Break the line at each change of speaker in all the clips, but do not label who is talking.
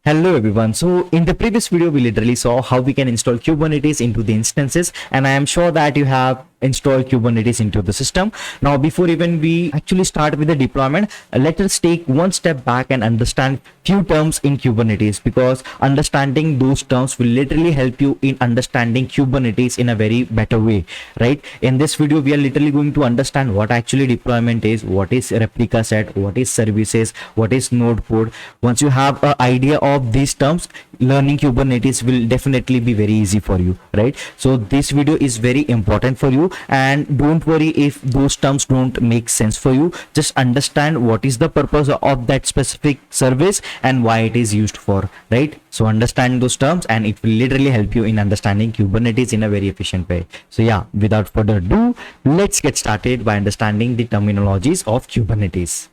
Hello everyone. So in the previous video, we literally saw how we can install Kubernetes into the instances, and I am sure that you have installed Kubernetes into the system. Now, before even we actually start with the deployment, let us take one step back and understand few terms in Kubernetes, because understanding those terms will literally help you in understanding Kubernetes in a very better way, right? In this video, we are literally going to understand what actually deployment is, what is ReplicaSet, what is services, what is NodePort. Once you have an idea of these terms, learning Kubernetes will definitely be very easy for you, right? So this video is very important for you, and don't worry if those terms don't make sense for you. Just understand what is the purpose of that specific service and why it is used for, right? So understand those terms and it will literally help you in understanding Kubernetes in a very efficient way. So yeah, without further ado, let's get started by understanding the terminologies of Kubernetes.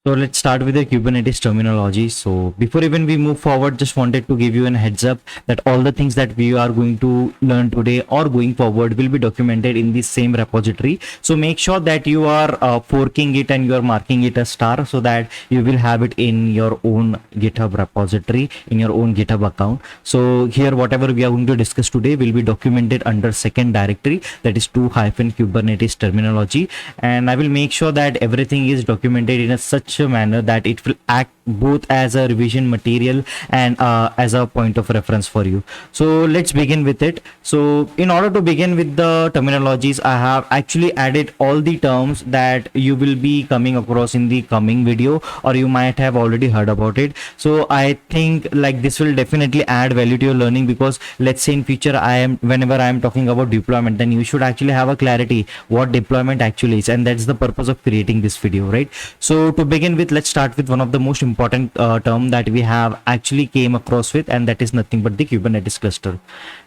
So let's start with the Kubernetes terminology. So before even we move forward, just wanted to give you a heads up that all the things that we are going to learn today or going forward will be documented in the same repository. So make sure that you are forking it and you are marking it a star, so that you will have it in your own GitHub repository, in your own GitHub account. So here, whatever we are going to discuss today will be documented under second directory, that is 2-Kubernetes terminology. And I will make sure that everything is documented in such a manner that it will act both as a revision material and as a point of reference for you. So let's begin with it. So in order to begin with the terminologies, I have actually added all the terms that you will be coming across in the coming video, or you might have already heard about it. So I think like this will definitely add value to your learning, because let's say in future whenever I am talking about deployment, then you should actually have a clarity what deployment actually is, and that's the purpose of creating this video, right? So to begin with, let's start with one of the most important term that we have actually came across with, and that is nothing but the Kubernetes cluster.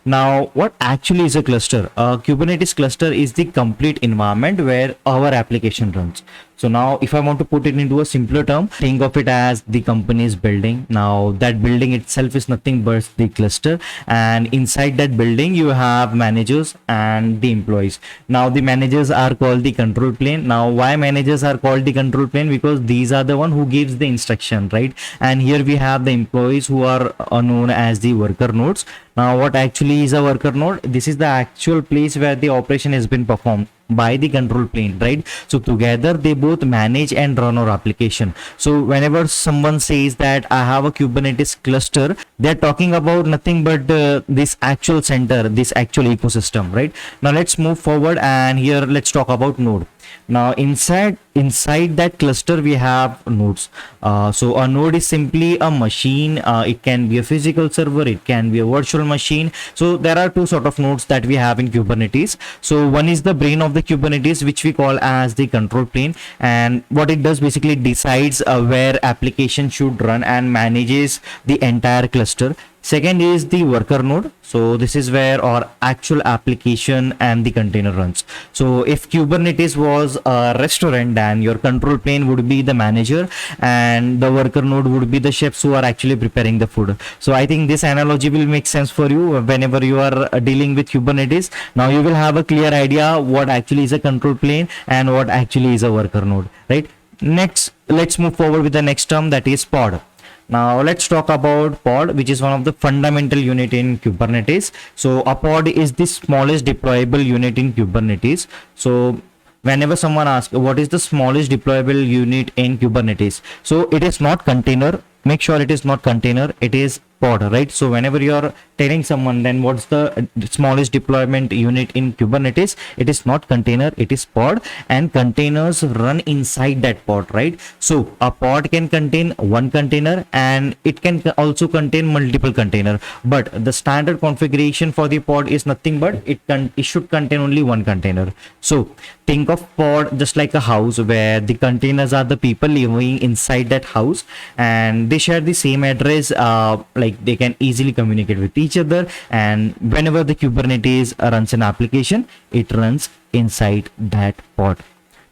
Now, what actually is a cluster? A Kubernetes cluster is the complete environment where our application runs. So now if I want to put it into a simpler term, think of it as the company's building. Now that building itself is nothing but the cluster, and inside that building you have managers and the employees. Now the managers are called the control plane. Now why managers are called the control plane? Because these are the one who gives the instruction, right? And here we have the employees who are known as the worker nodes. Now what actually is a worker node? This is the actual place where the operation has been performed by the control plane, right? So together they both manage and run our application. So whenever someone says that I have a Kubernetes cluster, they're talking about nothing but this actual center, this actual ecosystem, right? Now let's move forward, and here let's talk about node. Now inside that cluster we have nodes. So a node is simply a machine. It can be a physical server, it can be a virtual machine. So there are two sort of nodes that we have in Kubernetes. So one is the brain of the Kubernetes, which we call as the control plane, and what it does basically decides where application should run and manages the entire cluster. Second is the worker node. So this is where our actual application and the container runs. So if Kubernetes was a restaurant, then your control plane would be the manager and the worker node would be the chefs who are actually preparing the food. So I think this analogy will make sense for you whenever you are dealing with Kubernetes. Now you will have a clear idea what actually is a control plane and what actually is a worker node, right? Next, let's move forward with the next term, that is pod. Now let's talk about pod, which is one of the fundamental unit in Kubernetes. So a pod is the smallest deployable unit in Kubernetes. So whenever someone asks what is the smallest deployable unit in Kubernetes, so it is not container. Make sure it is not container, it is pod, right? So whenever you're telling someone then what's the smallest deployment unit in Kubernetes, it is not container, it is pod, and containers run inside that pod, right? So a pod can contain one container and it can also contain multiple container, but the standard configuration for the pod is nothing but it should contain only one container. So think of pod just like a house where the containers are the people living inside that house, and they share the same address, like they can easily communicate with each other, and whenever the Kubernetes runs an application, it runs inside that pod.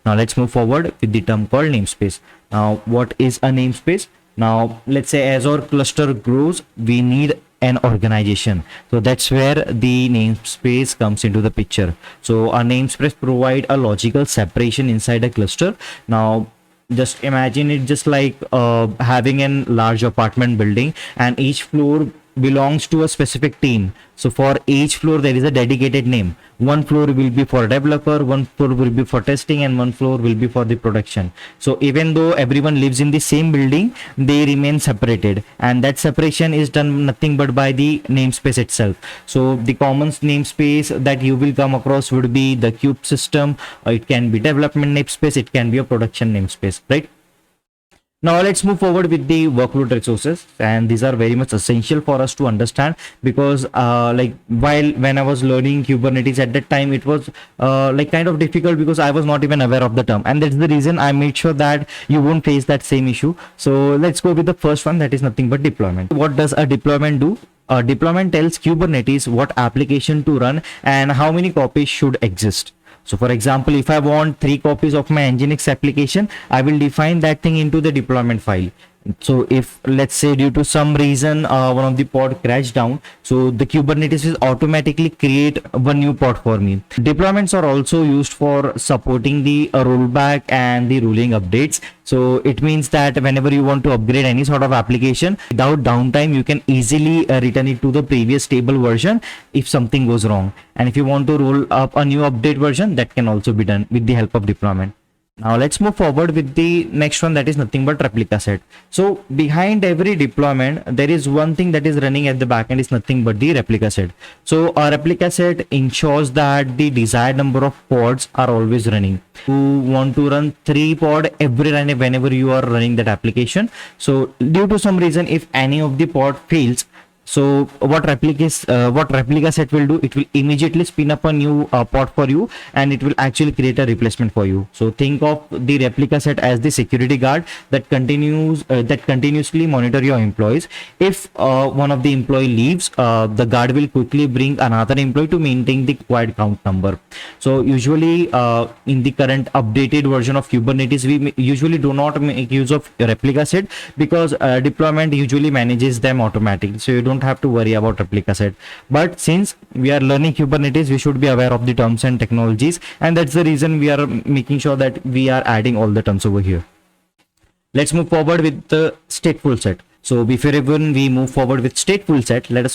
Now let's move forward with the term called namespace. Now what is a namespace? Now let's say as our cluster grows, we need an organization. So that's where the namespace comes into the picture. So a namespace provide a logical separation inside a cluster. Now just imagine it just like having a large apartment building, and each floor belongs to a specific team. So for each floor there is a dedicated name. One floor will be for developer, one floor will be for testing, and one floor will be for the production. So even though everyone lives in the same building, they remain separated, and that separation is done nothing but by the namespace itself. So the common namespace that you will come across would be the cube system, or it can be development namespace, it can be a production namespace, right? Now let's move forward with the workload resources, and these are very much essential for us to understand, because like when I was learning Kubernetes at that time, it was like kind of difficult because I was not even aware of the term, and that's the reason I made sure that you won't face that same issue. So let's go with the first one, that is nothing but deployment. What does a deployment do? A deployment tells Kubernetes what application to run and how many copies should exist. So for example, if I want 3 copies of my Nginx application, I will define that thing into the deployment file. So if, let's say, due to some reason one of the pod crashed down, so the Kubernetes will automatically create one new pod for me. Deployments are also used for supporting the rollback and the ruling updates. So it means that whenever you want to upgrade any sort of application without downtime, you can easily return it to the previous stable version if something goes wrong. And if you want to roll up a new update version, that can also be done with the help of deployment. Now let's move forward with the next one, that is nothing but ReplicaSet. So behind every deployment, there is one thing that is running at the backend, is nothing but the ReplicaSet. So a ReplicaSet ensures that the desired number of pods are always running. You want to run 3 pods every run whenever you are running that application. So due to some reason, if any of the pod fails, so what ReplicaSet will do, it will immediately spin up a new pod for you, and it will actually create a replacement for you. So think of the ReplicaSet as the security guard that continuously monitor your employees. If one of the employee leaves, the guard will quickly bring another employee to maintain the required count number. So usually in the current updated version of Kubernetes, we usually do not make use of ReplicaSet because deployment usually manages them automatically. So you don't have to worry about ReplicaSet. But since we are learning Kubernetes, we should be aware of the terms and technologies, and that's the reason we are making sure that we are adding all the terms over here. Let's move forward with the StatefulSet. So before even we move forward with StatefulSet, let us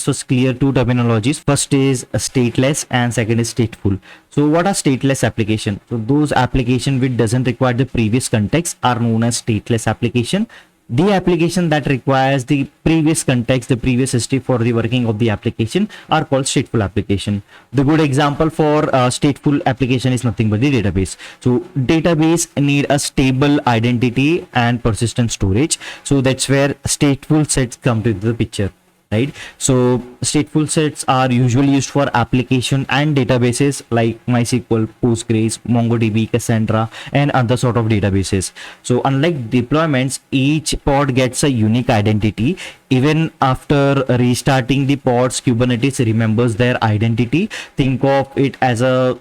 first clear 2 terminologies. First is stateless and second is stateful. So what are stateless application? So those application which doesn't require the previous context are known as stateless application. The application that requires the previous context, the previous history for the working of the application, are called stateful application. The good example for stateful application is nothing but the database. So database need a stable identity and persistent storage. So that's where stateful sets come to the picture, right? So stateful sets are usually used for application and databases like MySQL, Postgres, MongoDB, Cassandra, and other sort of databases. So unlike deployments, each pod gets a unique identity. Even after restarting the pods, Kubernetes remembers their identity. Think of it as a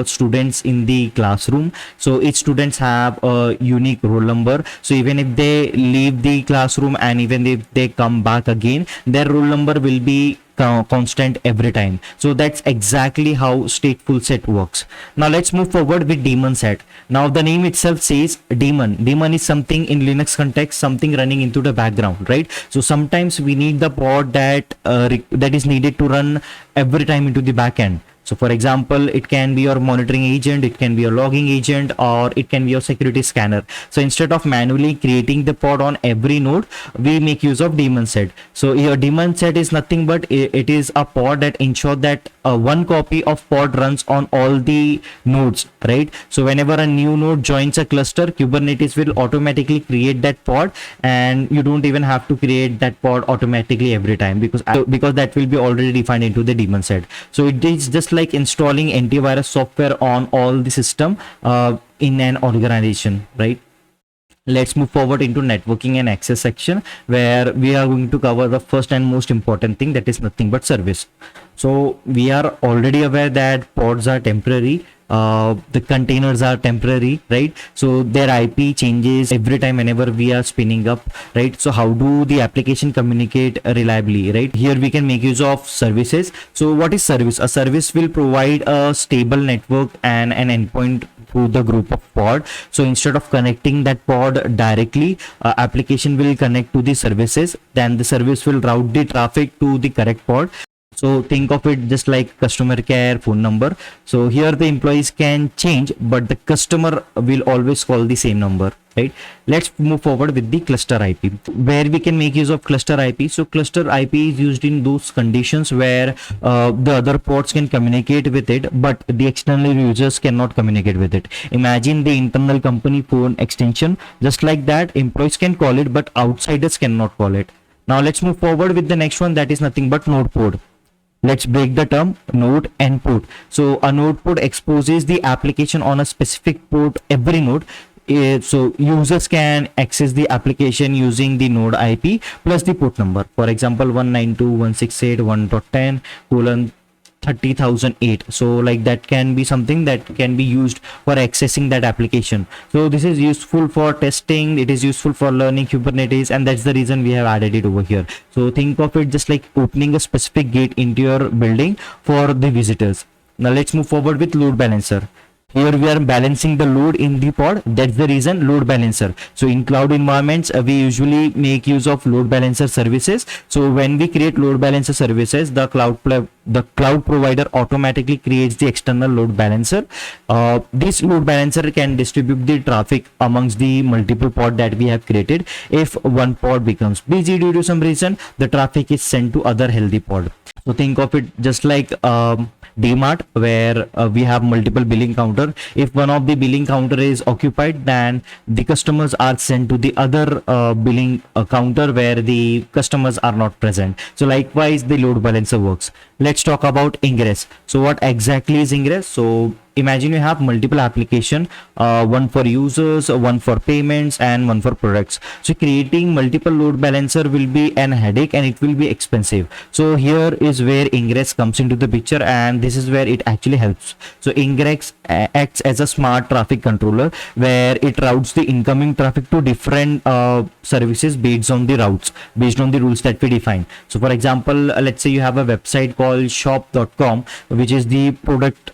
students in the classroom. So each students have a unique roll number. So even if they leave the classroom and even if they come back again, their roll number will be constant every time. So that's exactly how StatefulSet works. Now let's move forward with DaemonSet. Now the name itself says daemon. Daemon is something in Linux context, something running into the background, right? So sometimes we need the pod that is needed to run every time into the backend. So for example, it can be your monitoring agent, it can be your logging agent, or it can be your security scanner. So instead of manually creating the pod on every node, we make use of DaemonSet. So your DaemonSet is nothing but it is a pod that ensures that one copy of pod runs on all the nodes, right? So whenever a new node joins a cluster, Kubernetes will automatically create that pod, and you don't even have to create that pod automatically every time because that will be already defined into the DaemonSet. So it is just like installing antivirus software on all the system in an organization, right? Let's move forward into networking and access section, where we are going to cover the first and most important thing, that is nothing but service. So we are already aware that pods are temporary, the containers are temporary, right? So their IP changes every time whenever we are spinning up, right? So how do the application communicate reliably, right? Here we can make use of services. So what is service? A service will provide a stable network and an endpoint through the group of pod. So instead of connecting that pod directly, application will connect to the services, then the service will route the traffic to the correct pod. So think of it just like customer care phone number. So here the employees can change, but the customer will always call the same number, right? Let's move forward with the cluster IP, where we can make use of cluster IP. So cluster IP is used in those conditions where the other pods can communicate with it, but the external users cannot communicate with it. Imagine the internal company phone extension. Just like that, employees can call it, but outsiders cannot call it. Now let's move forward with the next one, that is nothing but NodePort. Let's break the term node and port. So a node port exposes the application on a specific port every node. So users can access the application using the node IP plus the port number. For example, 192.168.1.10 colon 30,008. So like that can be something that can be used for accessing that application. So this is useful for testing, it is useful for learning Kubernetes, and that's the reason we have added it over here. So think of it just like opening a specific gate into your building for the visitors. Now let's move forward with load balancer. Here we are balancing the load in the pod. That's the reason load balancer. So in cloud environments, we usually make use of load balancer services. So when we create load balancer services, the cloud provider automatically creates the external load balancer. This load balancer can distribute the traffic amongst the multiple pod that we have created. If one pod becomes busy due to some reason, the traffic is sent to other healthy pod. So think of it just like DMart, where we have multiple billing counter. If one of the billing counter is occupied, then the customers are sent to the other billing counter where the customers are not present. So likewise the load balancer works. Let's talk about Ingress. So what exactly is Ingress? So imagine you have multiple application, one for users, one for payments, and one for products. So creating multiple load balancer will be an headache and it will be expensive. So here is where Ingress comes into the picture, and this is where it actually helps. So Ingress acts as a smart traffic controller where it routes the incoming traffic to different services based on the routes, based on the rules that we define. So for example, let's say you have a website called shop.com, which is the product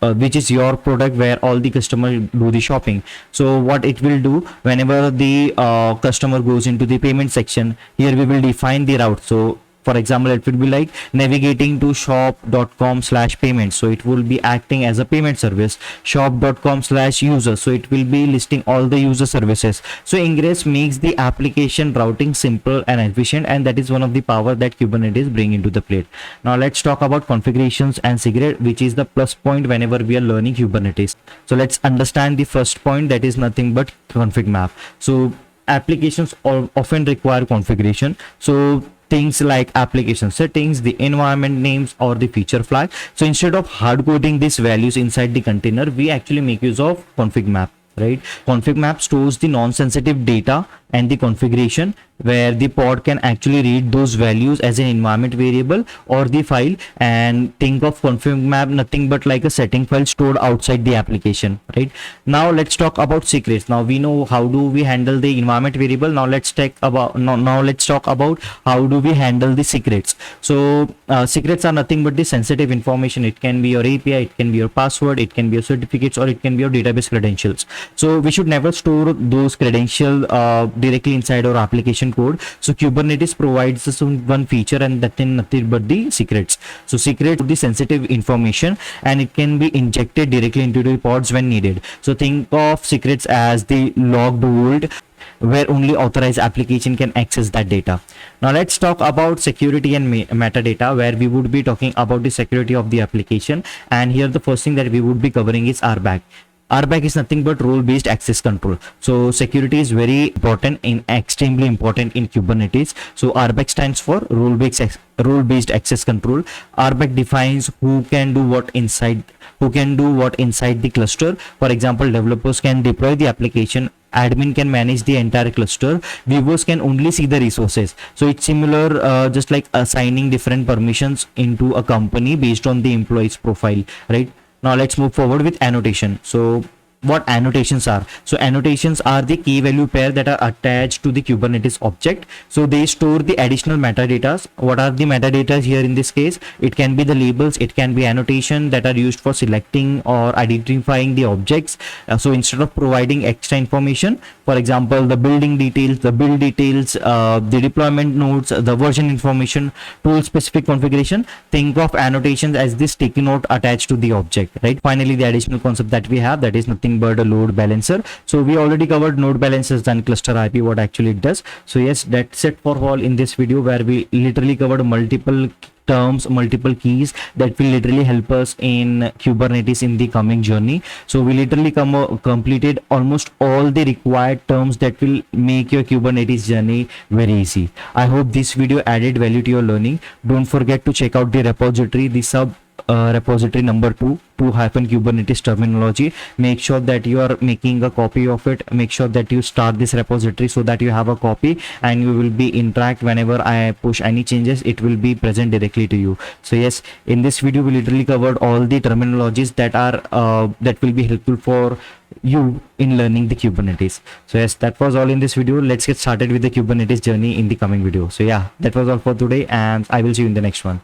which is your product where all the customers do the shopping. So what it will do, whenever the customer goes into the payment section, here we will define the route. So for example, it will be like navigating to shop.com/payment. So it will be acting as a payment service. Shop.com/user. So it will be listing all the user services. So Ingress makes the application routing simple and efficient, and that is one of the power that Kubernetes bring into the plate. Now let's talk about configurations and secret, which is the plus point whenever we are learning Kubernetes. So let's understand the first point, that is nothing but config map. So applications often require configuration. So things like application settings, the environment names, or the feature flag. So instead of hard coding these values inside the container, we actually make use of config map, right? Config map stores the non-sensitive data and the configuration, where the pod can actually read those values as an environment variable or the file. And think of config map nothing but like a setting file stored outside the application, right? Now let's talk about secrets. Now we know how do we handle the environment variable. Now let's talk about how do we handle the secrets. So secrets are nothing but the sensitive information. It can be your API, it can be your password, it can be your certificates, or it can be your database credentials. So we should never store those credentials directly inside our application code. So Kubernetes provides us one feature, and that is nothing but the secrets. So secrets are the sensitive information, and it can be injected directly into the pods when needed. So think of secrets as the logged vault, where only authorized application can access that data. Now let's talk about security and metadata, where we would be talking about the security of the application. And here the first thing that we would be covering is RBAC. RBAC is nothing but role-based access control. So security is very important, extremely important in Kubernetes. So RBAC stands for role-based access control. RBAC defines who can do what inside the cluster. For example, developers can deploy the application, admin can manage the entire cluster, viewers can only see the resources. So it's similar, just like assigning different permissions into a company based on the employee's profile, right? Now let's move forward with annotation. So what annotations are. So annotations are the key value pair that are attached to the Kubernetes object. So they store the additional metadata. What are the metadata here in this case? It can be the labels, it can be annotation that are used for selecting or identifying the objects. So instead of providing extra information, for example, the building details, the build details, the deployment nodes, the version information, tool specific configuration, think of annotations as this sticky note attached to the object, right? Finally, the additional concept that we have, that is nothing but a load balancer. So we already covered node balancers and ClusterIP, what actually it does. So yes, that's it for all in this video, where we literally covered multiple terms, multiple keys that will literally help us in Kubernetes in the coming journey. So we literally completed almost all the required terms that will make your Kubernetes journey very easy. I hope this video added value to your learning. Don't forget to check out the repository, the sub repository number 2 Kubernetes terminology. Make sure that you are making a copy of it. Make sure that you start this repository so that you have a copy and you will be interact whenever I push any changes, it will be present directly to you. So yes, in this video we literally covered all the terminologies that are that will be helpful for you in learning the Kubernetes. So yes, that was all in this video. Let's get started with the Kubernetes journey in the coming video. So yeah, that was all for today, and I will see you in the next one.